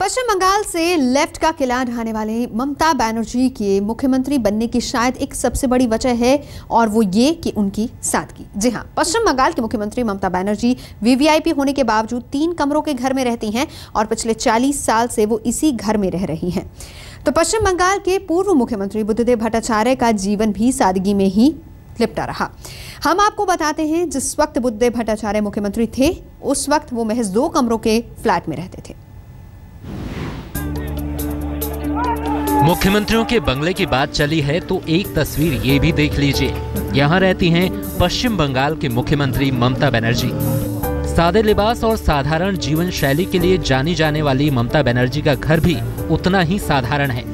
पश्चिम बंगाल से लेफ्ट का किला ढाने वाले ममता बनर्जी के मुख्यमंत्री बनने की शायद एक सबसे बड़ी वजह है और वो ये कि उनकी सादगी। जी हां, पश्चिम बंगाल के मुख्यमंत्री ममता बनर्जी वीवीआईपी होने के बावजूद 3 कमरों के घर में रहती हैं और पिछले 40 साल से वो इसी घर में रह रही हैं। तो पश्चिम बंगाल के पूर्व मुख्यमंत्री बुद्धदेव भट्टाचार्य का जीवन भी सादगी में ही लिपटा रहा। हम आपको बताते हैं, जिस वक्त बुद्धदेव भट्टाचार्य मुख्यमंत्री थे उस वक्त वो महज 2 कमरों के फ्लैट में रहते थे। मुख्यमंत्रियों के बंगले की बात चली है तो एक तस्वीर ये भी देख लीजिए। यहाँ रहती हैं पश्चिम बंगाल के मुख्यमंत्री ममता बनर्जी। सादे लिबास और साधारण जीवन शैली के लिए जानी जाने वाली ममता बनर्जी का घर भी उतना ही साधारण है।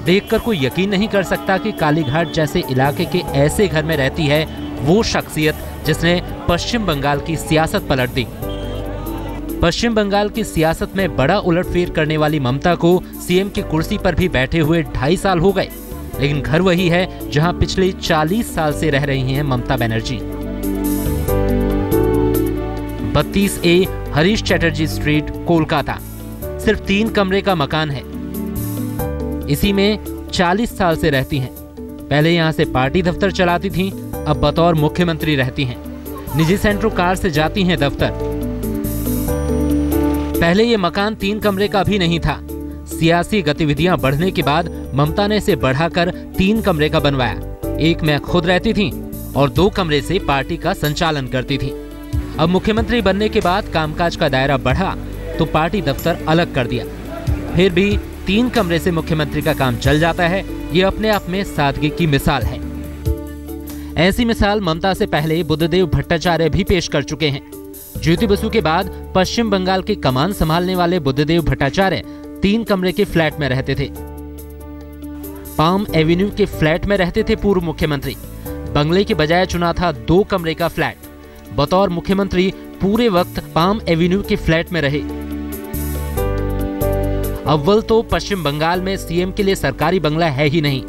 देखकर कोई यकीन नहीं कर सकता कि कालीघाट जैसे इलाके के ऐसे घर में रहती है वो शख्सियत जिसने पश्चिम बंगाल की सियासत पलट दी। पश्चिम बंगाल की सियासत में बड़ा उलटफेर करने वाली ममता को सीएम की कुर्सी पर भी बैठे हुए 2.5 साल हो गए, लेकिन घर वही है जहां पिछले 40 साल से रह रही हैं ममता बनर्जी। 32A Harish Chatterjee street, Kolkata. सिर्फ 3 कमरे का मकान है। इसी में 40 साल से रहती हैं। पहले यहां से पार्टी दफ्तर चलाती थीं, अब बतौर मुख्यमंत्री रहती हैं। निजी सेंट्रो कार से जाती हैं दफ्तर। पहले ये मकान 3 कमरे का भी नहीं था। सियासी गतिविधियां बढ़ने के बाद ममता ने इसे बढ़ाकर 3 कमरे का बनवाया। एक में खुद रहती थी और 2 कमरे से पार्टी का संचालन करती थी। अब मुख्यमंत्री बनने के बाद कामकाज का दायरा बढ़ा तो पार्टी दफ्तर अलग कर दिया। फिर भी 3 कमरे से मुख्यमंत्री का काम चल जाता है। ये अपने आप में सादगी की मिसाल है। ऐसी मिसाल ममता से पहले बुद्धदेव भट्टाचार्य भी पेश कर चुके हैं। ज्योति बसु के बाद पश्चिम बंगाल की कमान संभालने वाले बुद्धदेव भट्टाचार्य 3 कमरे के फ्लैट में रहते थे। पाम एवेन्यू के फ्लैट में रहते थे पूर्व मुख्यमंत्री। बंगले के बजाय चुना था 2 कमरे का फ्लैट। बतौर मुख्यमंत्री पूरे वक्त पाम एवेन्यू के फ्लैट में रहे। अव्वल तो पश्चिम बंगाल में सीएम के लिए सरकारी बंगला है ही नहीं।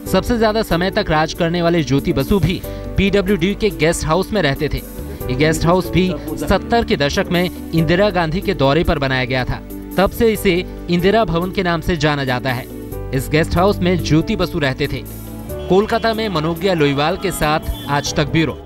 सबसे ज्यादा समय तक राज करने वाले ज्योति बसु भी पीडब्ल्यूडी के गेस्ट हाउस में रहते थे। ये गेस्ट हाउस भी 70 के दशक में इंदिरा गांधी के दौरे पर बनाया गया था। तब से इसे इंदिरा भवन के नाम से जाना जाता है। इस गेस्ट हाउस में ज्योति बसु रहते थे। कोलकाता में मनोज्ञा लोईवाल के साथ आज तक ब्यूरो।